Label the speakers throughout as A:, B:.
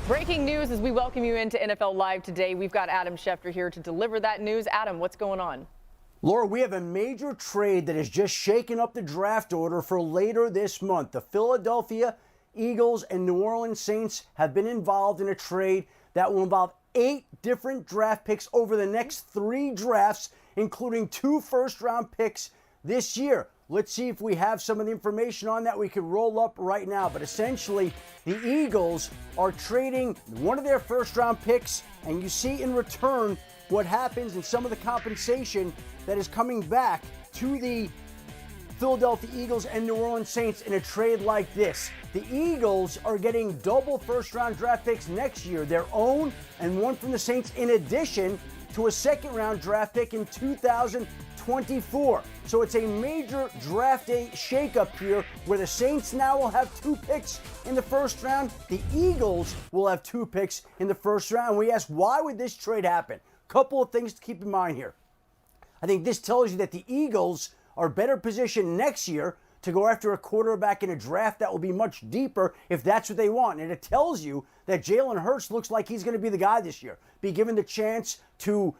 A: Breaking news as we welcome you into NFL Live today. We've got Adam Schefter here to deliver that news. Adam, what's going on?
B: Laura, we have a major trade that has just shaken up the draft order for later this month. The Philadelphia Eagles and New Orleans Saints have been involved in a trade that will involve 8 different draft picks over the next 3 drafts, including 2 first-round picks this year. Let's see if we have some of the information on that we could roll up right now. But essentially, the Eagles are trading one of their first-round picks, and you see in return what happens in some of the compensation that is coming back to the Philadelphia Eagles and New Orleans Saints in a trade like this. The Eagles are getting double first-round draft picks next year, their own and one from the Saints, in addition to a second-round draft pick in 2024. So it's a major draft day shakeup here where the Saints now will have 2 picks in the first round. The Eagles will have 2 picks in the first round. We asked, why would this trade happen? Couple of things to keep in mind here. I think this tells you that the Eagles are better positioned next year to go after a quarterback in a draft that will be much deeper if that's what they want. And it tells you that Jalen Hurts looks like he's going to be the guy this year, be given the chance to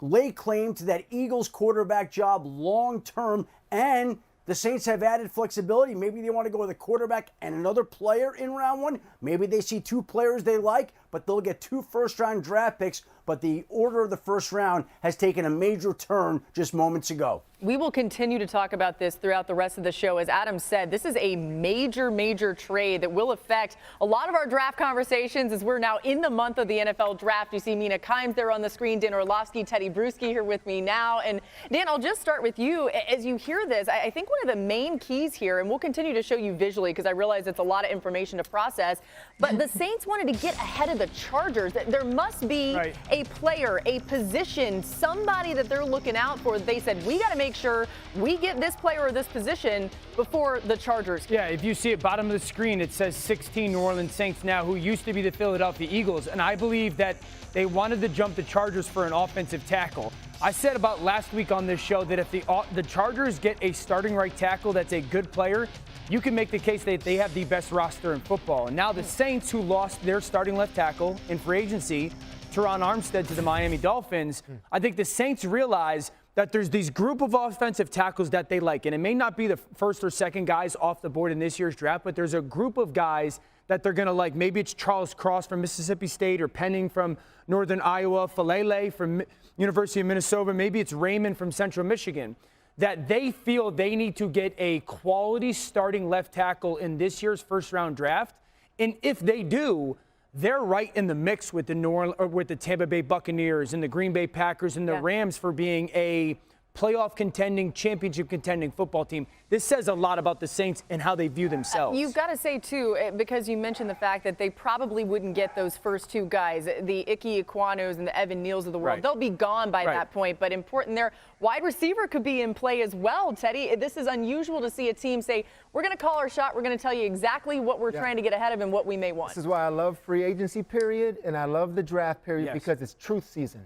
B: lay claim to that Eagles quarterback job long term. And the Saints have added flexibility. Maybe they want to go with a quarterback and another player in round 1. Maybe they see 2 players they like, but they'll get 2 first-round draft picks. But the order of the first round has taken a major turn just moments ago.
A: We will continue to talk about this throughout the rest of the show. As Adam said, this is a major trade that will affect a lot of our draft conversations as we're now in the month of the NFL draft. You see Mina Kimes there on the screen, Dan Orlovsky, Teddy Bruschi here with me now. And Dan, I'll just start with you. As you hear this, I think one of the main keys here, and we'll continue to show you visually because I realize it's a lot of information to process, but the Saints wanted to get ahead of the Chargers. There must be a player, a position, somebody that they're looking out for. They said, we got to make sure we get this player or this position before the Chargers.
C: Yeah, if you see at bottom of the screen, it says 16 New Orleans Saints now, who used to be the Philadelphia Eagles. And I believe that they wanted to jump the Chargers for an offensive tackle. I said about last week on this show that if the Chargers get a starting right tackle that's a good player, you can make the case that they have the best roster in football. And now the Saints, who lost their starting left tackle in free agency, Teron Armstead, to the Miami Dolphins, I think the Saints realize that there's these group of offensive tackles that they like. And it may not be the first or second guys off the board in this year's draft, but there's a group of guys that they're going to like. Maybe it's Charles Cross from Mississippi State, or Penning from Northern Iowa, Falele from University of Minnesota. Maybe it's Raymond from Central Michigan, that they feel they need to get a quality starting left tackle in this year's first-round draft. And if they do, they're right in the mix with the Tampa Bay Buccaneers and the Green Bay Packers and the Rams for being a playoff contending, championship contending football team. This says a lot about the Saints and how they view themselves.
A: You've got to say, too, because you mentioned the fact that they probably wouldn't get those first 2 guys, the Ike Equanos and the Evan Neals of the world. They'll be gone by that point. But important there, wide receiver could be in play as well, Teddy. This is unusual to see a team say, we're going to call our shot. We're going to tell you exactly what we're trying to get ahead of and what we may want.
D: This is why I love free agency period and I love the draft period, because it's truth season.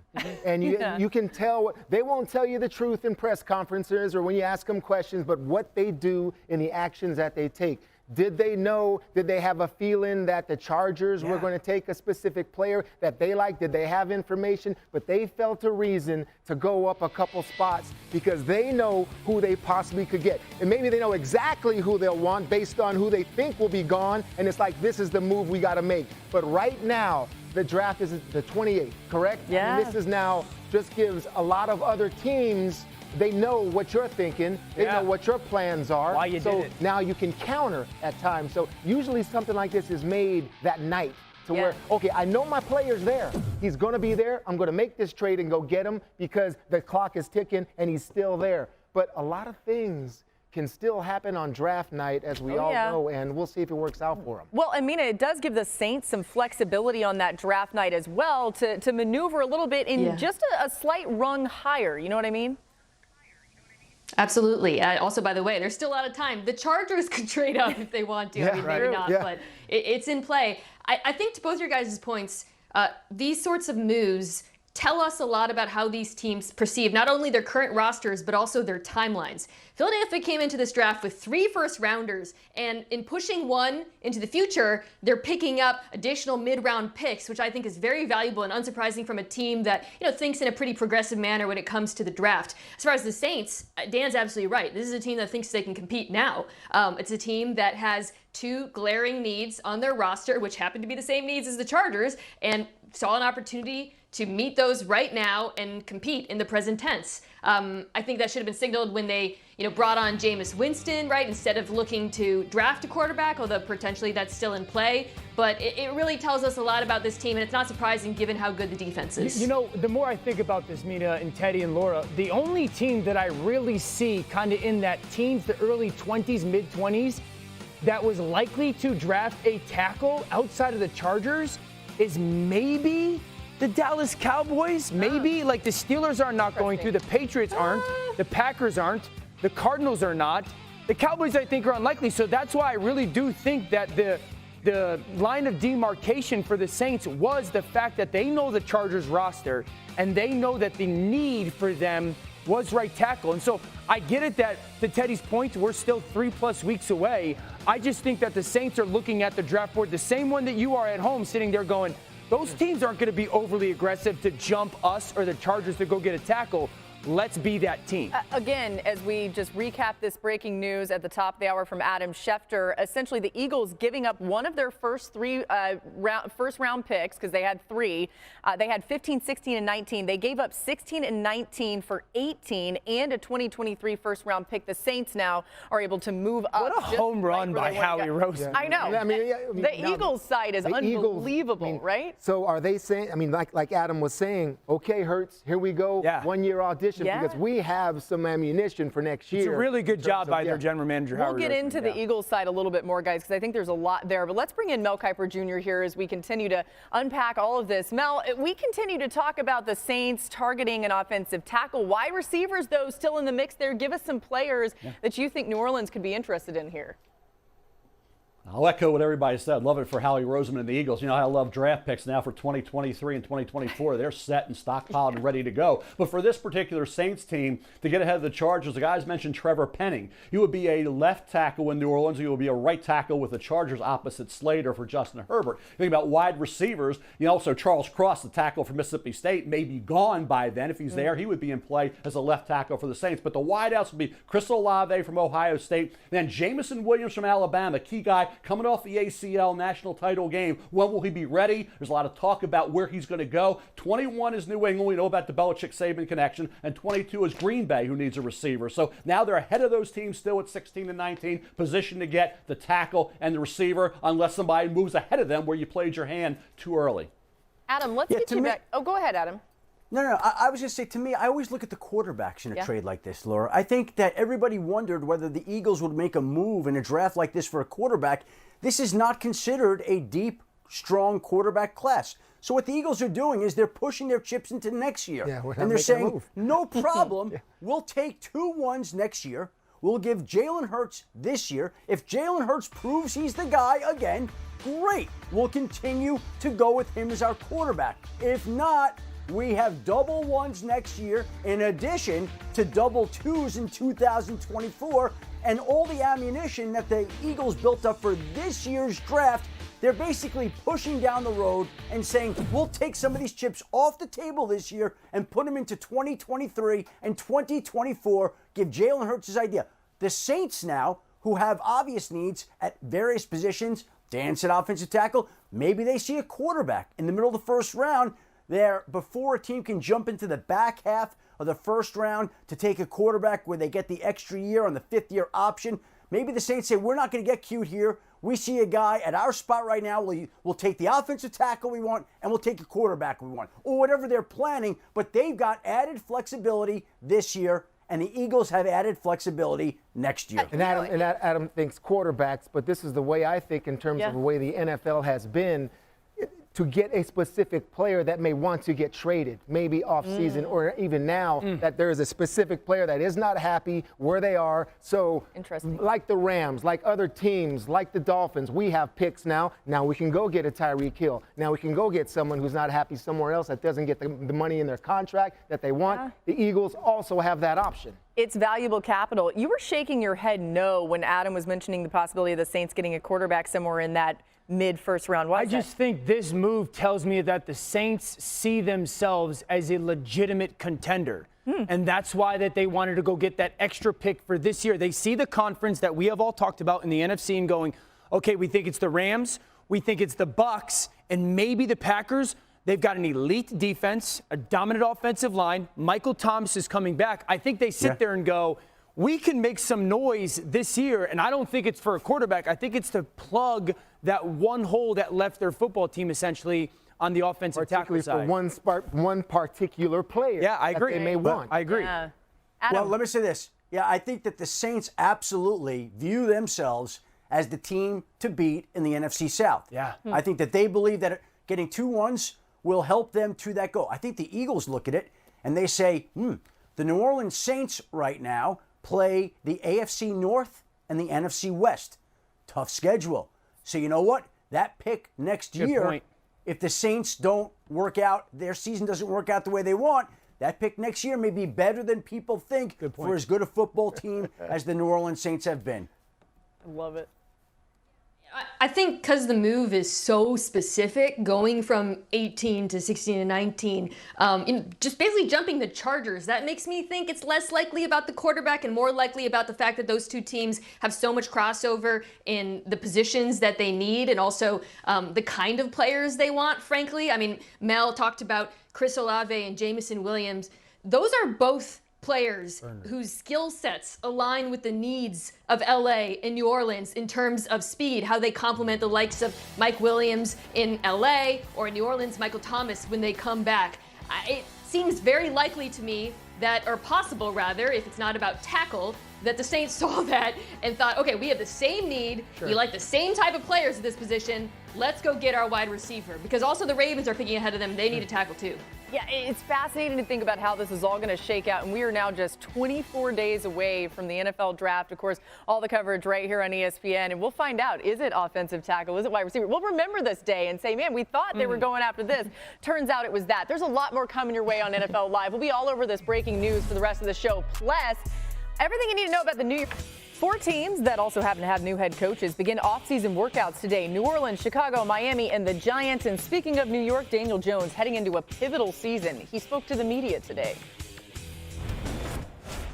D: And you can tell, they won't tell you the truth in press conferences or when you ask them questions, but what they do in the actions that they take. Did they know, did they have a feeling that the Chargers were going to take a specific player that they liked? Did they have information? But they felt a reason to go up a couple spots because they know who they possibly could get. And maybe they know exactly who they'll want based on who they think will be gone. And it's like, this is the move we got to make. But right now, the draft is the 28th, correct?
A: Yeah.
D: And this is now just gives a lot of other teams, they know what you're thinking. They know what your plans are.
C: Why you did it.
D: Now you can counter at times. So usually something like this is made that night to where, okay, I know my player's there. He's going to be there. I'm going to make this trade and go get him because the clock is ticking and he's still there. But a lot of things can still happen on draft night, as we all know, and we'll see if it works out for them.
A: Well, I mean, it does give the Saints some flexibility on that draft night as well to maneuver a little bit in just a slight rung higher. You know what I mean?
E: Absolutely. Also, by the way, there's still a lot of time. The Chargers could trade up if they want to. I mean, maybe not, but it's in play. I think to both your guys' points, these sorts of moves tell us a lot about how these teams perceive not only their current rosters, but also their timelines. Philadelphia came into this draft with 3 first-rounders, and in pushing one into the future, they're picking up additional mid-round picks, which I think is very valuable and unsurprising from a team that, thinks in a pretty progressive manner when it comes to the draft. As far as the Saints, Dan's absolutely right. This is a team that thinks they can compete now. It's a team that has 2 glaring needs on their roster, which happen to be the same needs as the Chargers, and saw an opportunity to meet those right now and compete in the present tense. I think that should have been signaled when they, brought on Jameis Winston, right, instead of looking to draft a quarterback, although potentially that's still in play. But it really tells us a lot about this team, and it's not surprising given how good the defense is.
C: The more I think about this, Mina and Teddy and Laura, the only team that I really see kind of in that teens, the early 20s, mid-20s, that was likely to draft a tackle outside of the Chargers is maybe the Dallas Cowboys. Maybe, like the Steelers are not going to, the Patriots aren't, the Packers aren't, the Cardinals are not. The Cowboys, I think, are unlikely. So that's why I really do think that the line of demarcation for the Saints was the fact that they know the Chargers roster and they know that the need for them was right tackle. And so I get it that, to Teddy's point, we're still 3+ weeks away. I just think that the Saints are looking at the draft board the same one that you are at home, sitting there going, those teams aren't going to be overly aggressive to jump us or the Chargers to go get a tackle. Let's be that team.
A: Again, as we just recap this breaking news at the top of the hour from Adam Schefter, essentially the Eagles giving up one of their first 3 first-round picks, because they had 3. They had 15, 16, and 19. They gave up 16 and 19 for 18 and a 2023 first-round pick. The Saints now are able to move up.
C: What a home run by Howie Roseman.
A: I know. The Eagles side is unbelievable, right?
D: So are they saying, like Adam was saying, okay, Hurts, here we go, 1-year audition. Because we have some ammunition for next year.
C: It's a really good job by their general manager, Howard.
A: We'll get into the Eagles side a little bit more, guys, because I think there's a lot there. But let's bring in Mel Kiper Jr. here as we continue to unpack all of this. Mel, we continue to talk about the Saints targeting an offensive tackle. Wide receivers, though, still in the mix there. Give us some players that you think New Orleans could be interested in here.
F: I'll echo what everybody said. Love it for Howie Roseman and the Eagles. I love draft picks now for 2023 and 2024. They're set and stockpiled and ready to go. But for this particular Saints team, to get ahead of the Chargers, the guys mentioned Trevor Penning. You would be a left tackle in New Orleans. You would be a right tackle with the Chargers opposite Slater for Justin Herbert. Think about wide receivers. Also Charles Cross, the tackle for Mississippi State, may be gone by then. If he's there, he would be in play as a left tackle for the Saints. But the wideouts would be Chris Olave from Ohio State, then Jamison Williams from Alabama, key guy coming off the ACL national title game. When will he be ready? There's a lot of talk about where he's going to go. 21 is New England. We know about the Belichick-Saban connection. And 22 is Green Bay, who needs a receiver. So now they're ahead of those teams still at 16 and 19, positioned to get the tackle and the receiver unless somebody moves ahead of them where you played your hand too early.
A: Adam, let's get you back. Oh, go ahead, Adam.
B: No, I was going to say, to me, I always look at the quarterbacks in a trade like this, Laura. I think that everybody wondered whether the Eagles would make a move in a draft like this for a quarterback. This is not considered a deep, strong quarterback class. So what the Eagles are doing is they're pushing their chips into next year. And they're saying, no problem, we'll take 2 1s next year. We'll give Jalen Hurts this year. If Jalen Hurts proves he's the guy again, great. We'll continue to go with him as our quarterback. If not, we have double 1s next year in addition to double 2s in 2024, and all the ammunition that the Eagles built up for this year's draft. They're basically pushing down the road and saying, we'll take some of these chips off the table this year and put them into 2023 and 2024, give Jalen Hurts his idea. The Saints now, who have obvious needs at various positions, Dan said offensive tackle, maybe they see a quarterback in the middle of the first round there before a team can jump into the back half of the first round to take a quarterback where they get the extra year on the 5th-year option. Maybe the Saints say, we're not going to get cute here. We see a guy at our spot right now. We'll take the offensive tackle we want, and we'll take a quarterback we want, or whatever they're planning. But they've got added flexibility this year, and the Eagles have added flexibility next year.
D: And Adam thinks quarterbacks, but this is the way I think in terms of the way the NFL has been. to get a specific player that may want to get traded, maybe off-season or even now, that there is a specific player that is not happy where they are. So like the Rams, like other teams, like the Dolphins, we have picks now. Now we can go get a Tyreek Hill. Now we can go get someone who's not happy somewhere else that doesn't get the money in their contract that they want. Yeah. The Eagles also have that option.
A: It's valuable capital. You were shaking your head no when Adam was mentioning the possibility of the Saints getting a quarterback somewhere in that mid-first round. Why
C: I just think this move tells me that the Saints see themselves as a legitimate contender. And that's why that they wanted to go get that extra pick for this year. They see the conference that we have all talked about in the NFC and going, okay, we think it's the Rams, we think it's the Bucs, and maybe the Packers. They've got an elite defense, a dominant offensive line. Michael Thomas is coming back. I think they sit there and go, we can make some noise this year, and I don't think it's for a quarterback. I think it's to plug that one hole that left their football team essentially on the offensive tackle side.
D: For one particular player.
C: Yeah, I agree.
D: That they may want.
C: I agree.
A: Yeah.
B: Well, let me say this. Yeah, I think that the Saints absolutely view themselves as the team to beat in the NFC South.
C: Yeah.
B: I think that they believe that getting 2 wins will help them to that goal. I think the Eagles look at it and they say, the New Orleans Saints right now play the AFC North and the NFC West. Tough schedule. So you know what? That pick next year, if the Saints don't work out, their season doesn't work out the way they want, that pick next year may be better than people think for as good a football team as the New Orleans Saints have been.
A: I love it.
E: I think because the move is so specific, going from 18 to 16 to 19, just basically jumping the Chargers, that makes me think it's less likely about the quarterback and more likely about the fact that those two teams have so much crossover in the positions that they need and also the kind of players they want, frankly. I mean, Mel talked about Chris Olave and Jamison Williams. Those are both players whose skill sets align with the needs of LA and New Orleans in terms of speed, how they complement the likes of Mike Williams in LA or in New Orleans, Michael Thomas when they come back. It seems very likely to me that, or possible rather, if it's not about tackle, that the Saints saw that and thought, okay, we have the same need, we like the same type of players at this position, let's go get our wide receiver. Because also the Ravens are picking ahead of them, they need a tackle too.
A: Yeah, it's fascinating to think about how this is all going to shake out, and we are now just 24 days away from the NFL draft. Of course, all the coverage right here on ESPN, and we'll find out, is it offensive tackle, is it wide receiver? We'll remember this day and say, man, we thought they were going after this. Turns out it was that. There's a lot more coming your way on NFL Live. We'll be all over this breaking news for the rest of the show. Plus, everything you need to know about the New York. 4 teams that also happen to have new head coaches begin off-season workouts today. New Orleans, Chicago, Miami, and the Giants. And speaking of New York, Daniel Jones heading into a pivotal season. He spoke to the media today.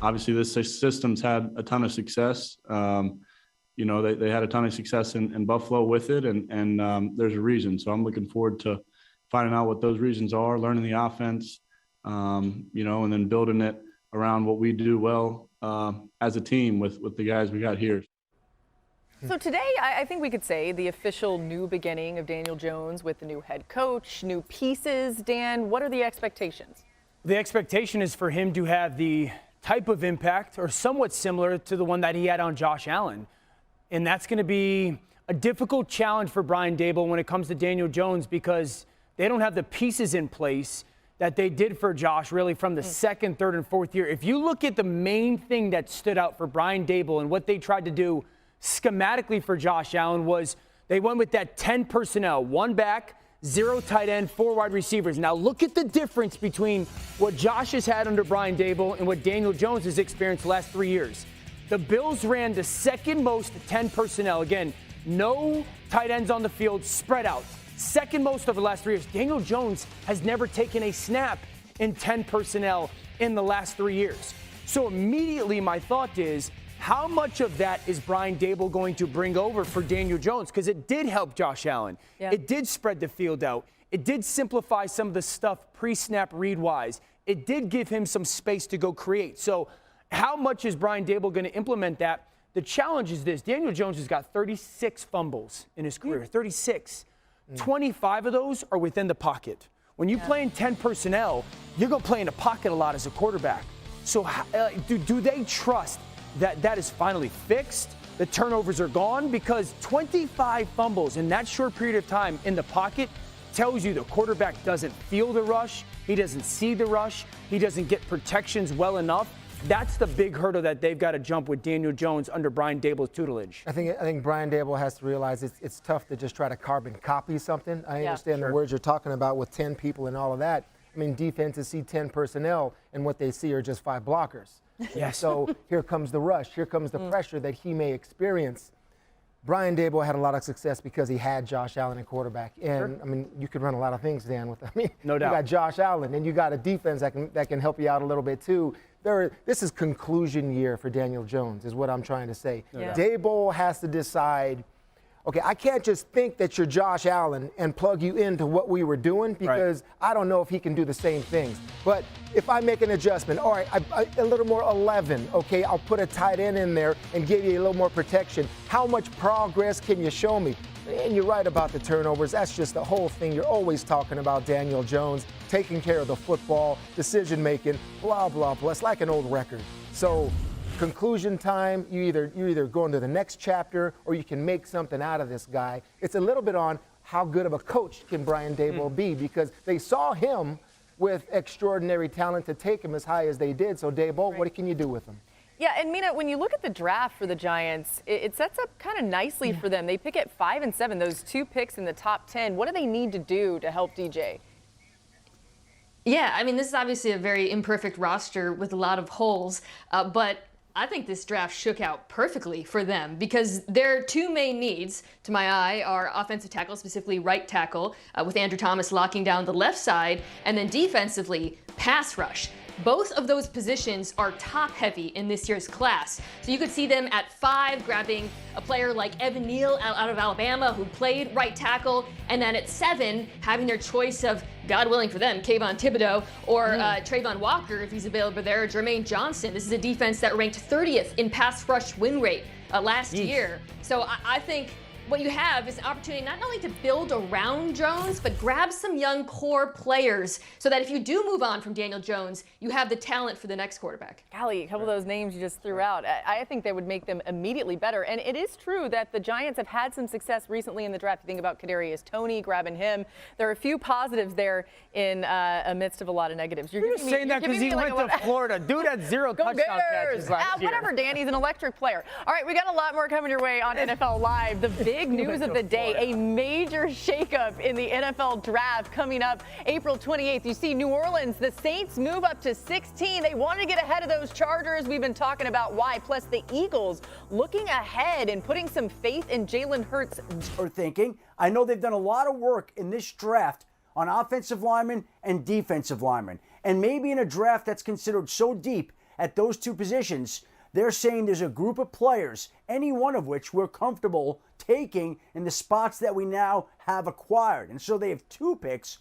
G: Obviously, this system's had a ton of success. They had a ton of success in Buffalo with it, and there's a reason. So I'm looking forward to finding out what those reasons are, learning the offense, and then building it around what we do well as a team with the guys we got here.
A: So today, I think we could say the official new beginning of Daniel Jones with the new head coach, new pieces. Dan, what are the expectations?
C: The expectation is for him to have the type of impact or somewhat similar to the one that he had on Josh Allen. And that's going to be a difficult challenge for Brian Daboll when it comes to Daniel Jones because they don't have the pieces in place that they did for Josh really from the second, third, and fourth year. If you look at the main thing that stood out for Brian Daboll and what they tried to do schematically for Josh Allen was they went with that 10 personnel, 1 back, 0 tight end, 4 wide receivers. Now look at the difference between what Josh has had under Brian Daboll and what Daniel Jones has experienced the last 3 years. The Bills ran the second most 10 personnel. Again, no tight ends on the field, spread out. Second most over the last 3 years. Daniel Jones has never taken a snap in 10 personnel in the last 3 years. So immediately my thought is, how much of that is Brian Daboll going to bring over for Daniel Jones? Because it did help Josh Allen. Yeah. It did spread the field out. It did simplify some of the stuff pre-snap read-wise. It did give him some space to go create. So how much is Brian Daboll going to implement that? The challenge is this. Daniel Jones has got 36 fumbles in his career, 36. 25 of those are within the pocket. When you play in 10 personnel, you're going to play in the pocket a lot as a quarterback. So do they trust that that is finally fixed? The turnovers are gone? Because 25 fumbles in that short period of time in the pocket tells you the quarterback doesn't feel the rush, he doesn't see the rush, he doesn't get protections well enough. That's the big hurdle that they've got to jump with Daniel Jones under Brian Daboll's tutelage.
D: I think Brian Daboll has to realize it's tough to just try to carbon copy something. I understand the words you're talking about with 10 people and all of that. I mean, defenses see 10 personnel, and what they see are just 5 blockers.
C: Yes.
D: So here comes the rush. Here comes the pressure that he may experience. Brian Daboll had a lot of success because he had Josh Allen at quarterback. And, I mean, you could run a lot of things, Dan, with
C: no doubt.
D: You got Josh Allen, and you got a defense that can help you out a little bit, too. This is conclusion year for Daniel Jones, is what I'm trying to say. Daboll has to decide, okay, I can't just think that you're Josh Allen and plug you into what we were doing, because I don't know if he can do the same things. But if I make an adjustment, all right, a little more 11, okay, I'll put a tight end in there and give you a little more protection. How much progress can you show me? And you're right about the turnovers. That's just the whole thing. You're always talking about Daniel Jones taking care of the football, decision-making, blah, blah, blah. It's like an old record. So conclusion time, you either go into the next chapter or you can make something out of this guy. It's a little bit on how good of a coach can Brian Daboll be, because they saw him with extraordinary talent to take him as high as they did. So Daboll, what can you do with him?
A: Yeah, and Mina, when you look at the draft for the Giants, it sets up kind of nicely for them. They pick at 5 and 7, those 2 picks in the top 10. What do they need to do to help DJ?
E: Yeah, I mean, this is obviously a very imperfect roster with a lot of holes, but I think this draft shook out perfectly for them, because their 2 main needs, to my eye, are offensive tackle, specifically right tackle, with Andrew Thomas locking down the left side, and then defensively, pass rush. Both of those positions are top-heavy in this year's class. So you could see them at 5 grabbing a player like Evan Neal out of Alabama, who played right tackle, and then at 7 having their choice of, God willing for them, Kayvon Thibodeau or Trayvon Walker, if he's available there, Jermaine Johnson. This is a defense that ranked 30th in pass rush win rate last year. So I think what you have is an opportunity not only to build around Jones, but grab some young core players so that if you do move on from Daniel Jones, you have the talent for the next quarterback.
A: Golly, a couple of those names you just threw out. I think they would make them immediately better. And it is true that the Giants have had some success recently in the draft. You think about Kadarius Toney, grabbing him. There are a few positives there in amidst of a lot of negatives.
C: You're just saying that because he went to Florida. Dude had 0 touchdown catches last year.
A: Whatever, Dan. He's an electric player. All right, we got a lot more coming your way on NFL Live. The big news of the day, a major shakeup in the NFL draft coming up April 28th. You see New Orleans, the Saints move up to 16. They wanted to get ahead of those Chargers. We've been talking about why. Plus the Eagles looking ahead and putting some faith in Jalen Hurts.
B: Or thinking, I know they've done a lot of work in this draft on offensive linemen and defensive linemen. And maybe in a draft that's considered so deep at those 2 positions, they're saying there's a group of players, any one of which we're comfortable taking in the spots that we now have acquired. And so they have 2 picks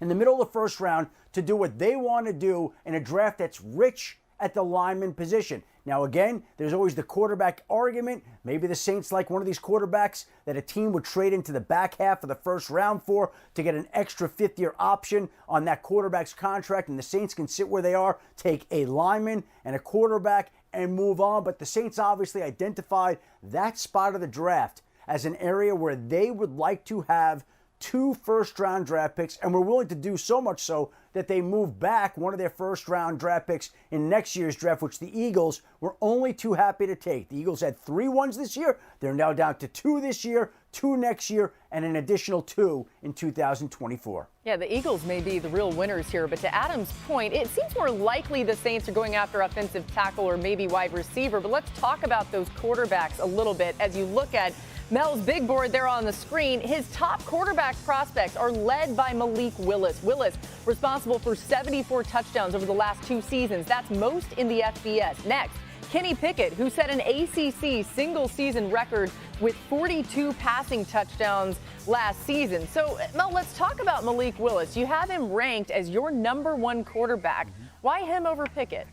B: in the middle of the first round to do what they want to do in a draft that's rich at the lineman position. Now, again, there's always the quarterback argument. Maybe the Saints like one of these quarterbacks that a team would trade into the back half of the first round for to get an extra 5th-year option on that quarterback's contract, and the Saints can sit where they are, take a lineman and a quarterback and move on. But the Saints obviously identified that spot of the draft as an area where they would like to have 2 first-round draft picks, and were willing to do so much so that they moved back one of their first-round draft picks in next year's draft, which the Eagles were only too happy to take. The Eagles had 3 ones this year. They're now down to 2 this year, 2 next year, and an additional 2 in 2024.
A: Yeah, the Eagles may be the real winners here, but to Adam's point, it seems more likely the Saints are going after offensive tackle or maybe wide receiver. But let's talk about those quarterbacks a little bit as you look at Mel's big board there on the screen. His top quarterback prospects are led by Malik Willis. Willis, responsible for 74 touchdowns over the last 2 seasons. That's most in the FBS. Next, Kenny Pickett, who set an ACC single-season record with 42 passing touchdowns last season. So, Mel, let's talk about Malik Willis. You have him ranked as your number 1 quarterback. Why him over Pickett?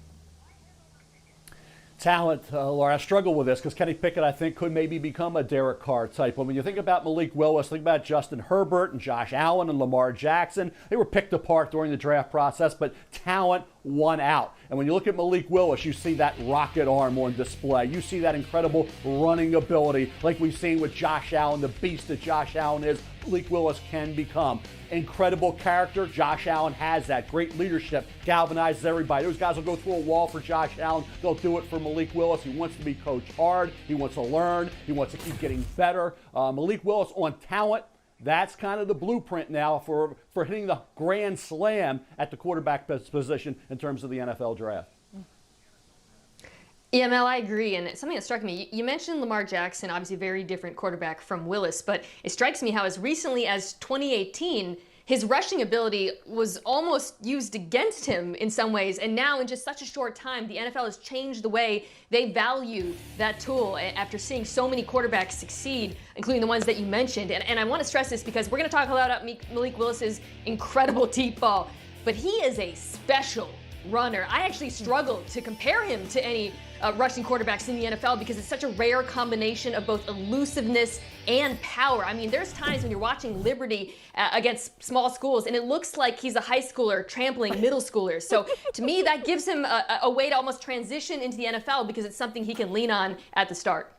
F: Talent, Laura, I struggle with this because Kenny Pickett, I think, could maybe become a Derek Carr type. But when you think about Malik Willis, think about Justin Herbert and Josh Allen and Lamar Jackson. They were picked apart during the draft process, but talent one out. And when you look at Malik Willis, you see that rocket arm on display. You see that incredible running ability like we've seen with Josh Allen, the beast that Josh Allen is. Malik Willis can become. Incredible character. Josh Allen has that. Great leadership. Galvanizes everybody. Those guys will go through a wall for Josh Allen. They'll do it for Malik Willis. He wants to be coached hard. He wants to learn. He wants to keep getting better. Malik Willis on talent. That's kind of the blueprint now for hitting the grand slam at the quarterback position in terms of the NFL draft.
E: Yeah, Mel, I agree. And something that struck me, you mentioned Lamar Jackson, obviously a very different quarterback from Willis, but it strikes me how as recently as 2018, his rushing ability was almost used against him in some ways. And now in just such a short time, the NFL has changed the way they value that tool after seeing so many quarterbacks succeed, including the ones that you mentioned. And I want to stress this because we're going to talk a lot about Malik Willis's incredible deep ball, but he is a special runner. I actually struggle to compare him to any rushing quarterbacks in the NFL because it's such a rare combination of both elusiveness and power. I mean, there's times when you're watching Liberty against small schools and it looks like he's a high schooler trampling middle schoolers. So to me, that gives him a way to almost transition into the NFL because it's something he can lean on at the start.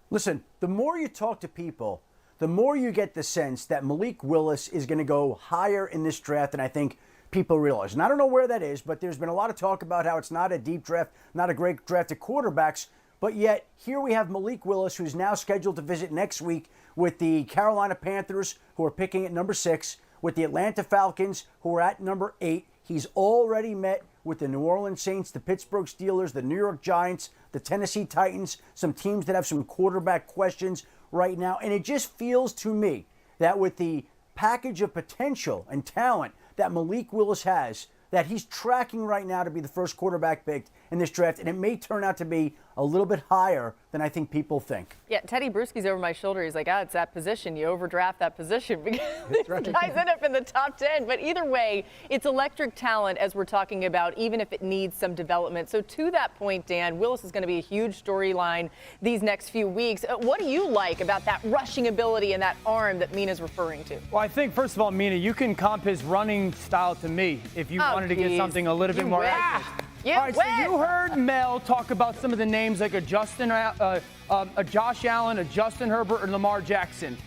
B: Listen, the more you talk to people, the more you get the sense that Malik Willis is going to go higher in this draft than I think people realize. And I don't know where that is, but there's been a lot of talk about how it's not a deep draft, not a great draft of quarterbacks. But yet, here we have Malik Willis, who's now scheduled to visit next week with the Carolina Panthers, who are picking at number 6, with the Atlanta Falcons, who are at number 8. He's already met with the New Orleans Saints, the Pittsburgh Steelers, the New York Giants, the Tennessee Titans, some teams that have some quarterback questions right now. And it just feels to me that with the package of potential and talent that Malik Willis has, that he's tracking right now to be the first quarterback picked in this draft, and it may turn out to be a little bit higher than I think people think.
A: Yeah, Teddy Bruschi's over my shoulder. He's like, it's that position. You overdraft that position because these guys end up in the top 10. But either way, it's electric talent as we're talking about, even if it needs some development. So to that point, Dan, Willis is going to be a huge storyline these next few weeks. What do you like about that rushing ability and that arm that Mina's referring to?
C: Well, I think, first of all, Mina, you can comp his running style to me if you wanted to get something a little bit more accurate. All right, so you heard Mel talk about some of the names like a Josh Allen, a Justin Herbert, or Lamar Jackson.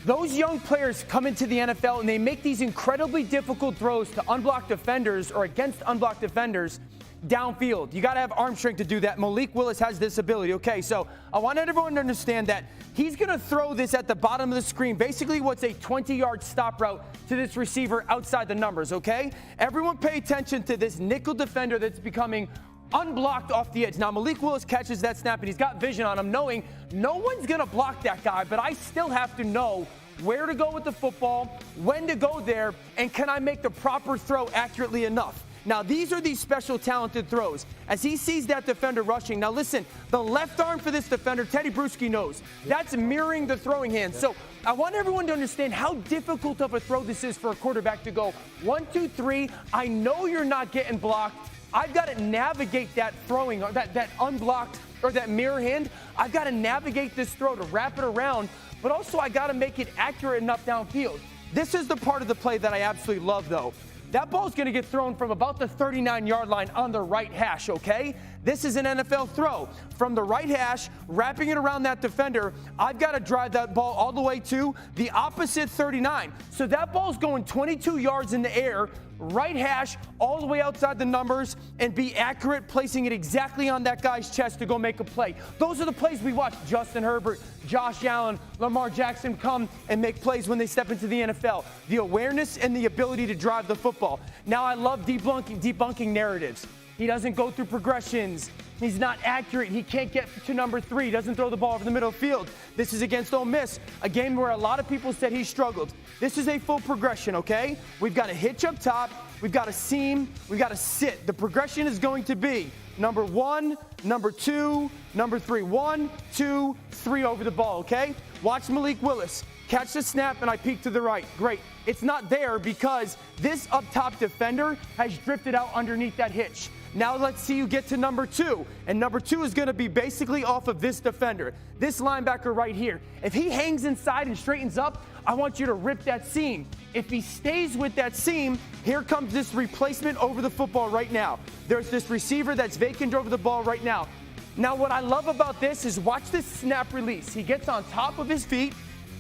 C: Those young players come into the NFL and they make these incredibly difficult throws to unblocked defenders or against unblocked defenders downfield. You got to have arm strength to do that. Malik Willis has this ability. Okay, so I want everyone to understand that he's going to throw this at the bottom of the screen. Basically, what's a 20-yard stop route to this receiver outside the numbers, okay? Everyone pay attention to this nickel defender that's becoming unblocked off the edge. Now, Malik Willis catches that snap, and he's got vision on him, knowing no one's going to block that guy, but I still have to know where to go with the football, when to go there, and can I make the proper throw accurately enough? Now, these are these special talented throws. As he sees that defender rushing, now listen, the left arm for this defender, Teddy Bruschi knows, that's mirroring the throwing hand. So I want everyone to understand how difficult of a throw this is for a quarterback to go 1, 2, 3. I know you're not getting blocked. I've got to navigate that throwing, or that unblocked, or that mirror hand. I've got to navigate this throw to wrap it around, but also I got to make it accurate enough downfield. This is the part of the play that I absolutely love, though. That ball's going to get thrown from about the 39-yard line on the right hash, okay? This is an NFL throw. From the right hash, wrapping it around that defender, I've got to drive that ball all the way to the opposite 39. So that ball's going 22 yards in the air, right hash, all the way outside the numbers, and be accurate, placing it exactly on that guy's chest to go make a play. Those are the plays we watch Justin Herbert, Josh Allen, Lamar Jackson come and make plays when they step into the NFL. The awareness and the ability to drive the football. Now, I love debunking narratives. He doesn't go through progressions. He's not accurate. He can't get to number 3. He doesn't throw the ball over the middle of the field. This is against Ole Miss, a game where a lot of people said he struggled. This is a full progression, okay? We've got a hitch up top. We've got a seam. We've got a sit. The progression is going to be number 1, number 2, number 3. 1, 2, 3 over the ball, okay? Watch Malik Willis. Catch the snap, and I peek to the right. Great. It's not there because this up-top defender has drifted out underneath that hitch. Now let's see you get to number 2. And number 2 is going to be basically off of this defender, this linebacker right here. If he hangs inside and straightens up, I want you to rip that seam. If he stays with that seam, here comes this replacement over the football right now. There's this receiver that's vacant over the ball right now. Now, what I love about this is watch this snap release. He gets on top of his feet,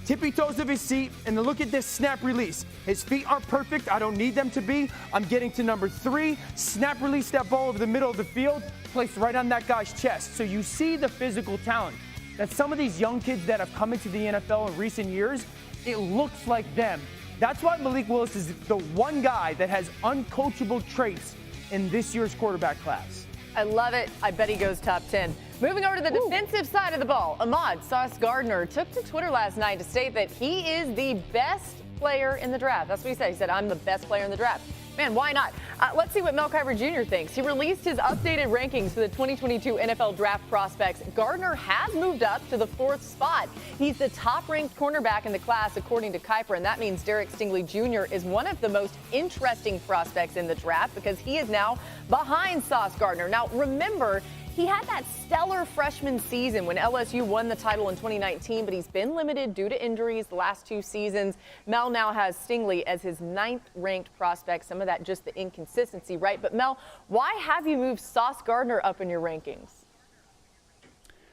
C: tippy toes of his seat, and then look at this snap release. His feet aren't perfect. I don't need them to be. I'm getting to number 3. Snap release that ball over the middle of the field, placed right on that guy's chest. So you see the physical talent that some of these young kids that have come into the NFL in recent years, it looks like them. That's why Malik Willis is the one guy that has uncoachable traits in this year's quarterback class.
A: I love it. I bet he goes top 10. Moving over to the defensive side of the ball, Ahmad Sauce Gardner took to Twitter last night to state that he is the best player in the draft. That's what he said. He said, I'm the best player in the draft. Man, why not? Let's see what Mel Kiper Jr. thinks. He released his updated rankings for the 2022 NFL Draft prospects. Gardner has moved up to the 4th spot. He's the top-ranked cornerback in the class, according to Kiper, and that means Derek Stingley Jr. is one of the most interesting prospects in the draft because he is now behind Sauce Gardner. Now, remember, he had that stellar freshman season when LSU won the title in 2019, but he's been limited due to injuries the last 2 seasons. Mel now has Stingley as his 9th-ranked prospect. Some of that just the inconsistency, right? But Mel, why have you moved Sauce Gardner up in your rankings?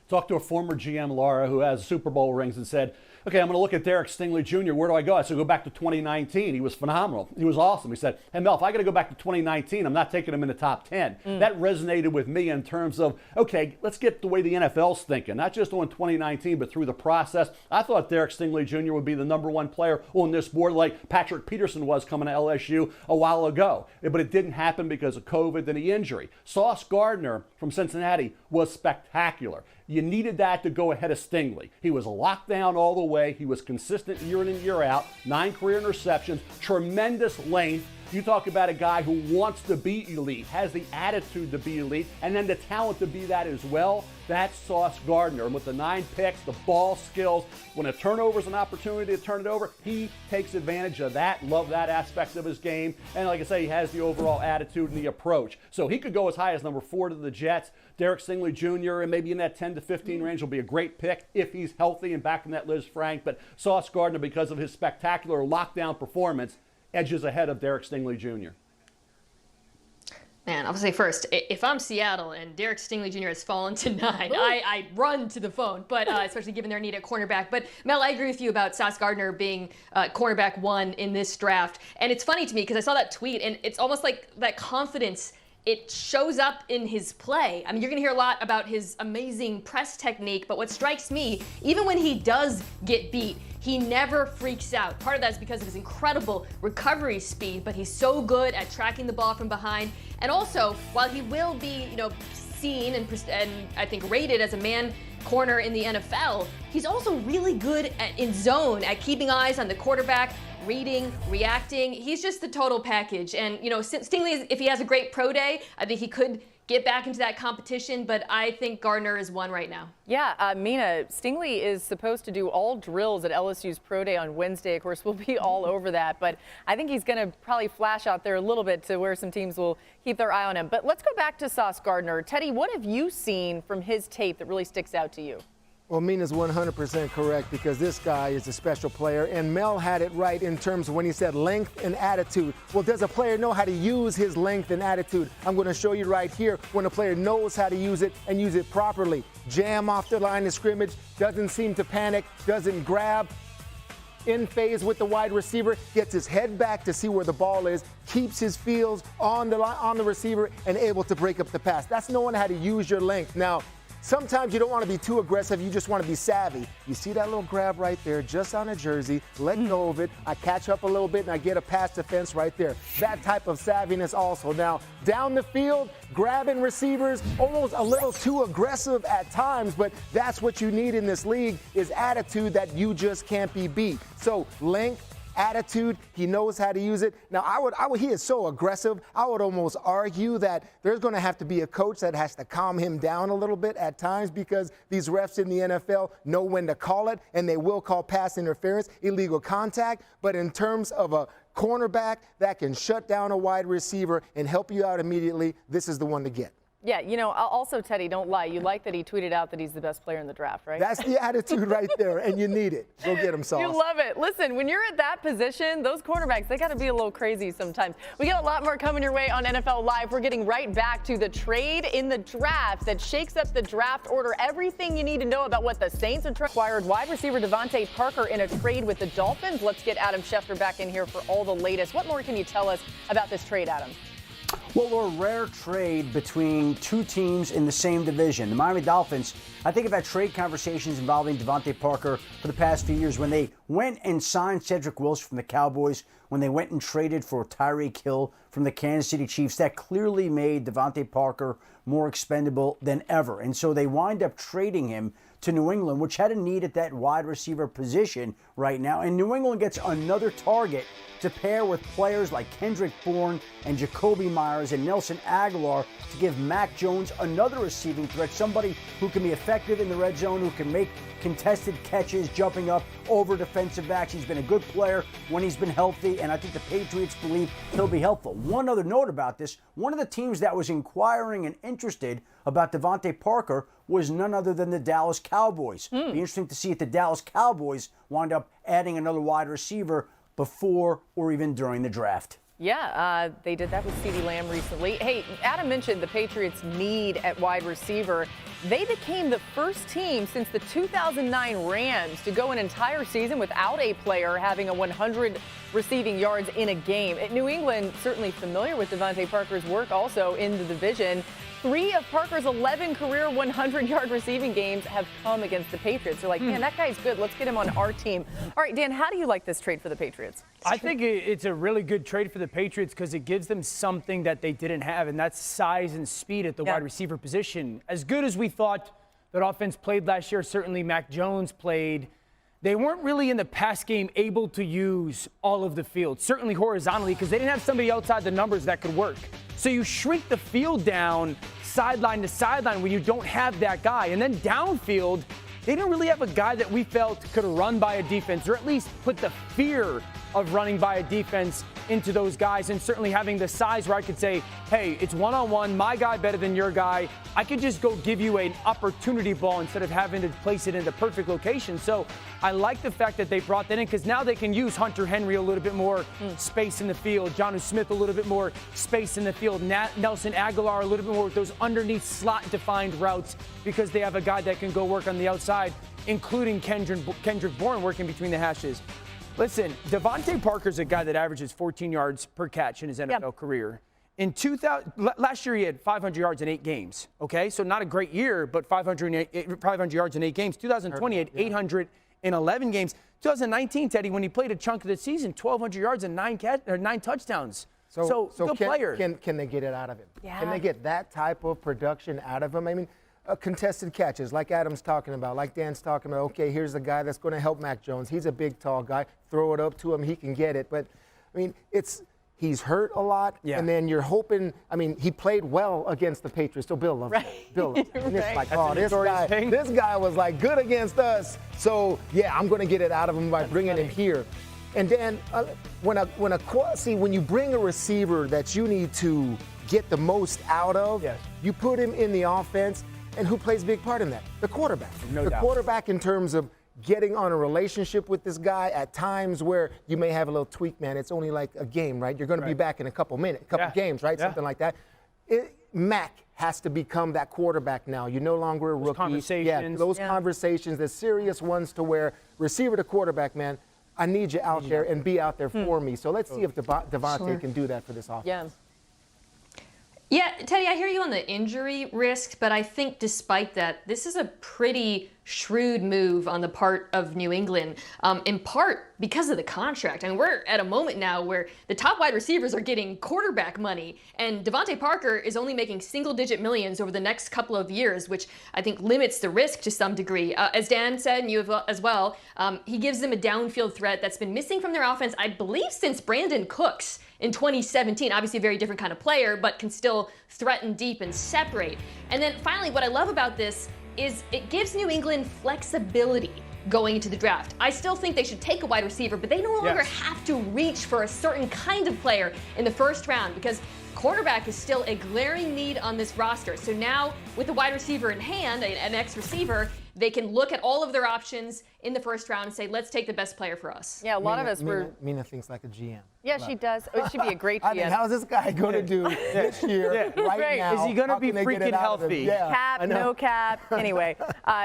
F: Talked to a former GM, Laura, who has Super Bowl rings, and said, okay, I'm going to look at Derek Stingley Jr. Where do I go? I said, go back to 2019. He was phenomenal. He was awesome. He said, hey, Mel, if I got to go back to 2019, I'm not taking him in the top 10. That resonated with me in terms of, okay, let's get the way the NFL's thinking, not just on 2019, but through the process. I thought Derek Stingley Jr. would be the #1 player on this board like Patrick Peterson was coming to LSU a while ago. But it didn't happen because of COVID and the injury. Sauce Gardner from Cincinnati was spectacular. You needed that to go ahead of Stingley. He was locked down all the way. He was consistent year in and year out. 9 career interceptions, tremendous length. You talk about a guy who wants to be elite, has the attitude to be elite, and then the talent to be that as well. That's Sauce Gardner. And with the 9 picks, the ball skills, when a turnover is an opportunity to turn it over, he takes advantage of that. Love that aspect of his game. And like I say, he has the overall attitude and the approach. So he could go as high as number 4 to the Jets. Derek Stingley Jr. and maybe in that 10 to 15 range will be a great pick if he's healthy and back in that Liz Frank. But Sauce Gardner, because of his spectacular lockdown performance, edges ahead of Derek Stingley Jr.
E: Man, I'll say first, if I'm Seattle and Derek Stingley Jr. has fallen to 9, I run to the phone, but especially given their need at cornerback. But Mel, I agree with you about Sauce Gardner being cornerback 1 in this draft. And it's funny to me because I saw that tweet, and it's almost like that confidence, it shows up in his play. I mean, you're going to hear a lot about his amazing press technique, but what strikes me, even when he does get beat, he never freaks out. Part of that is because of his incredible recovery speed, but he's so good at tracking the ball from behind. And also, while he will be, seen and I think rated as a man corner in the NFL, he's also really good in zone, at keeping eyes on the quarterback, reading, reacting. He's just the total package. And, Stingley, if he has a great pro day, I think he could get back into that competition, but I think Gardner is 1 right now.
A: Yeah, Mina, Stingley is supposed to do all drills at LSU's Pro Day on Wednesday. Of course, we'll be all over that, but I think he's going to probably flash out there a little bit to where some teams will keep their eye on him. But let's go back to Sauce Gardner. Teddy, what have you seen from his tape that really sticks out to you?
D: Well, Mina's 100% correct because this guy is a special player, and Mel had it right in terms of when he said length and attitude. Well, does a player know how to use his length and attitude? I'm going to show you right here when a player knows how to use it and use it properly. Jam off the line of scrimmage, doesn't seem to panic, doesn't grab, in phase with the wide receiver, gets his head back to see where the ball is, keeps his feels on the receiver, and able to break up the pass. That's knowing how to use your length. Now, sometimes you don't want to be too aggressive. You just want to be savvy. You see that little grab right there, just on a jersey. Let go of it. I catch up a little bit, and I get a pass defense right there. That type of savviness also. Now, down the field, grabbing receivers, almost a little too aggressive at times, but that's what you need in this league is attitude that you just can't be beat. So, length, attitude, he knows how to use it. Now, he is so aggressive, I would almost argue that there's going to have to be a coach that has to calm him down a little bit at times because these refs in the NFL know when to call it, and they will call pass interference, illegal contact. But in terms of a cornerback that can shut down a wide receiver and help you out immediately, this is the one to get.
A: Yeah, you know, also, Teddy, don't lie. You like that he tweeted out that he's the best player in the draft, right?
D: That's the attitude right there, and you need it. Go get him, Sauce.
A: You love it. Listen, when you're at that position, those quarterbacks, they got to be a little crazy sometimes. We got a lot more coming your way on NFL Live. We're getting right back to the trade in the draft that shakes up the draft order. Everything you need to know about what the Saints acquired wide receiver Devontae Parker in a trade with the Dolphins. Let's get Adam Schefter back in here for all the latest. What more can you tell us about this trade, Adam?
B: Well, a rare trade between two teams in the same division. The Miami Dolphins, I think, have had trade conversations involving Devontae Parker for the past few years. When they went and signed Cedric Wilson from the Cowboys, when they went and traded for Tyreek Hill from the Kansas City Chiefs, that clearly made Devontae Parker more expendable than ever. And so they wind up trading him to New England, which had a need at that wide receiver position right now. And New England gets another target to pair with players like Kendrick Bourne and Jacoby Myers and Nelson Aguilar to give Mac Jones another receiving threat, somebody who can be effective in the red zone, who can make contested catches, jumping up over defensive backs. He's been a good player when he's been healthy, and I think the Patriots believe he'll be helpful. One other note about this, one of the teams that was inquiring and interested about Devontae Parker was none other than the Dallas Cowboys. Be interesting to see if the Dallas Cowboys wind up adding another wide receiver before or even during the draft.
A: Yeah, they did that with CeeDee Lamb recently. Hey, Adam mentioned the Patriots' need at wide receiver. They became the first team since the 2009 Rams to go an entire season without a player having a 100 receiving yards in a game. New England certainly familiar with Devontae Parker's work also in the division. 3 of Parker's 11 career 100-yard receiving games have come against the Patriots. They're like, man, that guy's good. Let's get him on our team. All right, Dan, how do you like this trade for the Patriots?
C: I think it's a really good trade for the Patriots because it gives them something that they didn't have, and that's size and speed at the wide receiver position. As good as we thought that offense played last year, certainly Mac Jones played, they weren't really in the pass game able to use all of the field, certainly horizontally, because they didn't have somebody outside the numbers that could work. So you shrink the field down sideline to sideline when you don't have that guy. And then downfield, they didn't really have a guy that we felt could run by a defense, or at least put the fear of running by a defense into those guys, and certainly having the size where I could say, hey, it's one-on-one, my guy better than your guy. I could just go give you an opportunity ball instead of having to place it in the perfect location. So I like the fact that they brought that in because now they can use Hunter Henry a little bit more space in the field, Jonnu Smith a little bit more space in the field, Nelson Aguilar a little bit more with those underneath slot-defined routes because they have a guy that can go work on the outside, including Kendrick Bourne working between the hashes. Listen, Devontae Parker's a guy that averages 14 yards per catch in his NFL career. In last year, he had 500 yards in 8 games. Okay, so not a great year, but 500 yards in 8 games. 2020 he had 811 games. 2019, Teddy, when he played a chunk of the season, 1,200 yards and 9 touchdowns. So good player.
D: Can they get it out of him?
A: Yeah.
D: Can they get that type of production out of him? I mean, contested catches, like Adam's talking about, like Dan's talking about. Okay, here's a guy that's going to help Mac Jones. He's a big, tall guy. Throw it up to him, he can get it. But I mean, he's hurt a lot, and then you're hoping. I mean, he played well against the Patriots, so Bill loves him. Bill loves him. And it's like, oh, this guy was like good against us. So yeah, I'm going to get it out of him by bringing him here. And then when you bring a receiver that you need to get the most out of, you put him in the offense. And who plays a big part in that? The quarterback.
C: No doubt.
D: Quarterback in terms of getting on a relationship with this guy at times where you may have a little tweak, man. It's only like a game, right? You're going to be back in a couple games, right? Something like that. Mac has to become that quarterback now. You're no longer a rookie.
C: Conversations.
D: Those conversations, the serious ones to where receiver to quarterback, man, I need you out there and be out there for me. So let's see if Devontae can do that for this offense.
E: Yeah, Teddy, I hear you on the injury risk, but I think despite that, this is a pretty shrewd move on the part of New England, in part because of the contract. I mean, we're at a moment now where the top wide receivers are getting quarterback money, and Devontae Parker is only making single-digit millions over the next couple of years, which I think limits the risk to some degree. As Dan said, and you as well, he gives them a downfield threat that's been missing from their offense, I believe, since Brandon Cooks in 2017. Obviously a very different kind of player, but can still threaten deep and separate. And then finally, what I love about this is it gives New England flexibility going into the draft. I still think they should take a wide receiver, but they no longer have to reach for a certain kind of player in the first round because quarterback is still a glaring need on this roster. So now with the wide receiver in hand, an ex-receiver, they can look at all of their options in the first round and say, let's take the best player for us.
A: Yeah, a lot of us were.
D: Mina thinks like a GM.
A: Yeah, she does. Oh, she'd be a great GM.
D: I mean, how's this guy going to do this year right now?
C: Is he going to
D: How
C: be
D: can they get
C: freaking
D: it out of him?
C: healthy?
D: Yeah,
A: Cap, no cap. Anyway,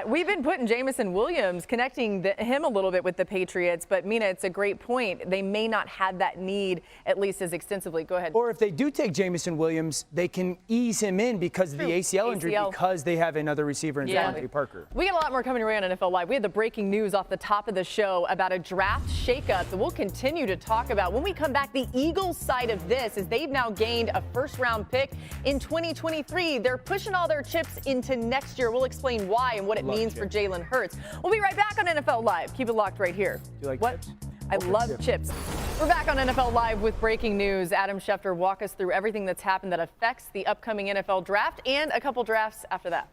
A: we've been putting Jameson Williams, connecting him a little bit with the Patriots. But, Mina, it's a great point. They may not have that need at least as extensively. Go ahead.
C: Or if they do take Jameson Williams, they can ease him in because of the ACL injury because they have another receiver in Devontae Parker.
A: We got a lot more coming right on NFL Live. We had the breaking news off the top of the show about a draft shakeup that we'll continue to talk about. When we come back, the Eagles side of this is they've now gained a first-round pick in 2023. They're pushing all their chips into next year. We'll explain why and what it means for Jalen Hurts. We'll be right back on NFL Live. Keep it locked right here.
C: Do you like chips?
A: I love chips. We're back on NFL Live with breaking news. Adam Schefter, walk us through everything that's happened that affects the upcoming NFL draft and a couple drafts after that.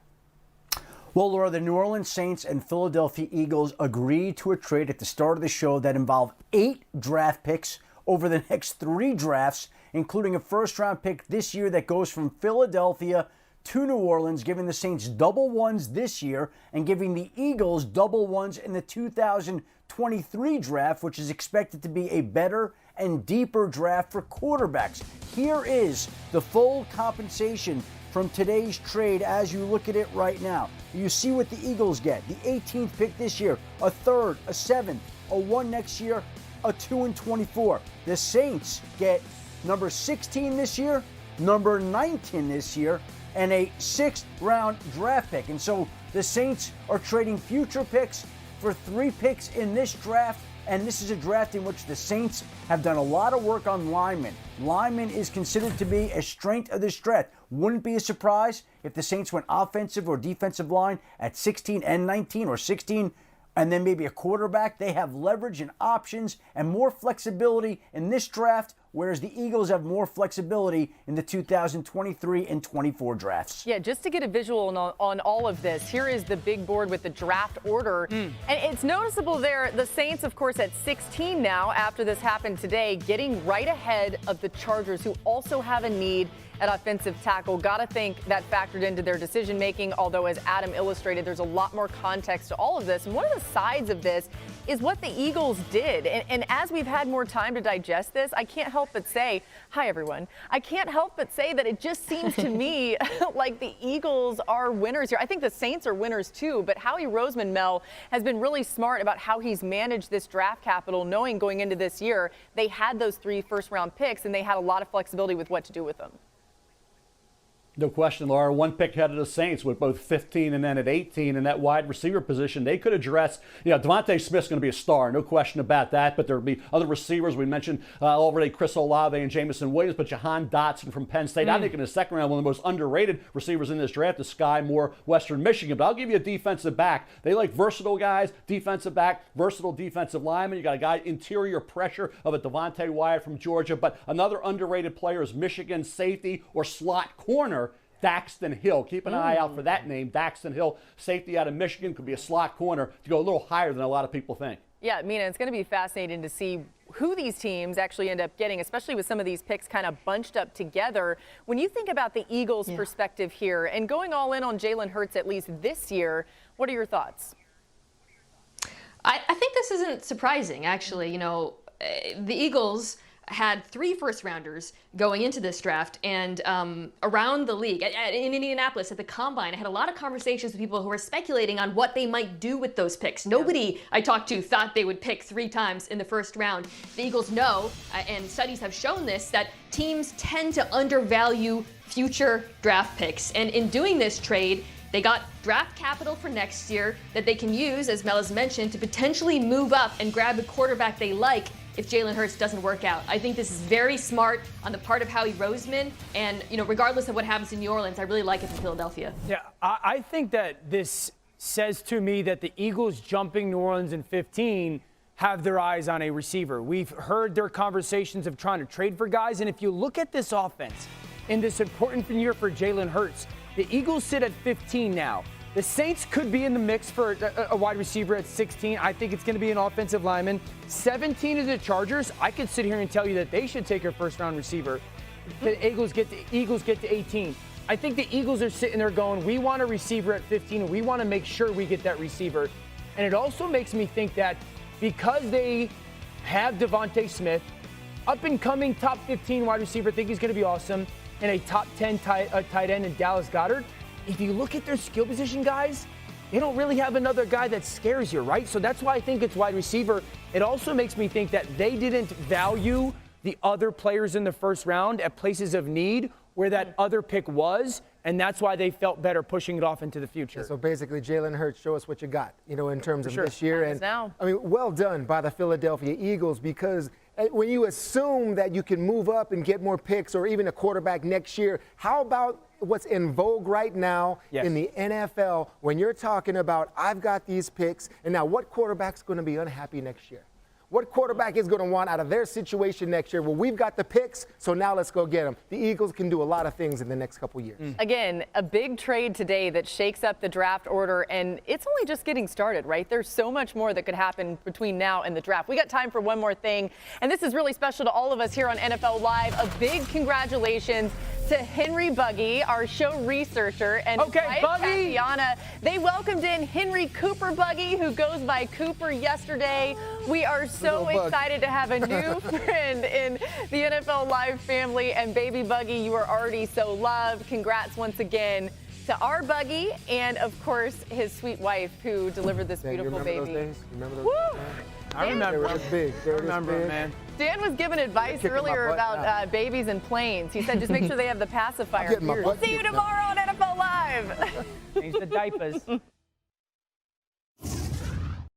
B: Well, Laura, the New Orleans Saints and Philadelphia Eagles agreed to a trade at the start of the show that involved 8 draft picks over the next 3 drafts, including a first-round pick this year that goes from Philadelphia to New Orleans, giving the Saints double ones this year and giving the Eagles double ones in the 2023 draft, which is expected to be a better and deeper draft for quarterbacks. Here is the full compensation from today's trade as you look at it right now. You see what the Eagles get. The 18th pick this year, a 3rd, a 7th, a 1 next year, a 2 and 24. The Saints get number 16 this year, number 19 this year, and a 6th round draft pick. And so the Saints are trading future picks for 3 picks in this draft. And this is a draft in which the Saints have done a lot of work on linemen. Linemen is considered to be a strength of this draft. Wouldn't be a surprise if the Saints went offensive or defensive line at 16 and 19 or 16 and then maybe a quarterback. They have leverage and options and more flexibility in this draft, whereas the Eagles have more flexibility in the 2023 and 24 drafts.
A: Yeah, just to get a visual on all of this, here is the big board with the draft order. And it's noticeable there, the Saints, of course, at 16 now after this happened today, getting right ahead of the Chargers, who also have a need at offensive tackle. Got to think that factored into their decision making, although as Adam illustrated, there's a lot more context to all of this. And one of the sides of this is what the Eagles did. And as we've had more time to digest this, I can't help but say, hi everyone, I can't help but say that it just seems to me like the Eagles are winners here. I think the Saints are winners too, but Howie Roseman, Mel, has been really smart about how he's managed this draft capital, knowing going into this year, they had those 3 first-round picks and they had a lot of flexibility with what to do with them.
F: No question, Laura. 1 pick ahead of the Saints with both 15 and then at 18 in that wide receiver position. They could address, Devontae Smith's going to be a star, no question about that, but there'll be other receivers. We mentioned already Chris Olave and Jameson Williams, but Jahan Dotson from Penn State. I think in the second round, one of the most underrated receivers in this draft is Sky Moore, Western Michigan. But I'll give you a defensive back. They like versatile guys, defensive back, versatile defensive lineman. You got a guy, interior pressure of a Devontae Wyatt from Georgia, but another underrated player is Michigan safety or slot corner, Daxton Hill. Keep an eye out for that name, Daxton Hill, safety out of Michigan, could be a slot corner to go a little higher than a lot of people think.
A: Yeah, Mina, it's going to be fascinating to see who these teams actually end up getting, especially with some of these picks kind of bunched up together. When you think about the Eagles' perspective here and going all in on Jalen Hurts at least this year, what are your thoughts?
E: I think this isn't surprising, actually. The Eagles had 3 first-rounders going into this draft, and around the league, in Indianapolis at the Combine, I had a lot of conversations with people who were speculating on what they might do with those picks. Nobody I talked to thought they would pick 3 times in the first round. The Eagles know, and studies have shown this, that teams tend to undervalue future draft picks. And in doing this trade, they got draft capital for next year that they can use, as Mel has mentioned, to potentially move up and grab a quarterback they like if Jalen Hurts doesn't work out. I think this is very smart on the part of Howie Roseman, and regardless of what happens in New Orleans, I really like it in Philadelphia.
C: Yeah, I think that this says to me that the Eagles jumping New Orleans in 15 have their eyes on a receiver. We've heard their conversations of trying to trade for guys, and if you look at this offense in this important year for Jalen Hurts, the Eagles sit at 15 now. The Saints could be in the mix for a wide receiver at 16. I think it's going to be an offensive lineman. 17 is the Chargers. I could sit here and tell you that they should take a first-round receiver. the Eagles get to 18. I think the Eagles are sitting there going, we want a receiver at 15, and we want to make sure we get that receiver. And it also makes me think that because they have Devontae Smith, up-and-coming top 15 wide receiver, think he's going to be awesome, and a top 10 tight end in Dallas Goedert. If you look at their skill position guys, they don't really have another guy that scares you, right? So that's why I think it's wide receiver. It also makes me think that they didn't value the other players in the first round at places of need where that other pick was, and that's why they felt better pushing it off into the future.
D: So basically, Jalen Hurts, show us what you got, in terms of this year. And
A: now.
D: I mean, well done by the Philadelphia Eagles, because when you assume that you can move up and get more picks or even a quarterback next year, how about what's in vogue right now in the NFL when you're talking about, I've got these picks, and now what quarterback's going to be unhappy next year? What quarterback is going to want out of their situation next year? Well, we've got the picks, so now let's go get them. The Eagles can do a lot of things in the next couple years.
A: Again, a big trade today that shakes up the draft order, and it's only just getting started, right? There's so much more that could happen between now and the draft. We got time for one more thing, and this is really special to all of us here on NFL Live. A big congratulations to Henry Buggy, our show researcher, and his wife, Tatiana. They welcomed in Henry Cooper Buggy, who goes by Cooper yesterday. We are so excited to have a new friend in the NFL Live family. And baby Buggy, you are already so loved. Congrats once again to our Buggy and, of course, his sweet wife who delivered this beautiful baby.
D: Those days? Remember those days?
C: I remember.
D: They were big.
C: I remember, man.
A: Dan was giving advice earlier about babies and planes. He said just make sure they have the pacifier. We'll see you tomorrow on NFL Live.
C: Change the diapers.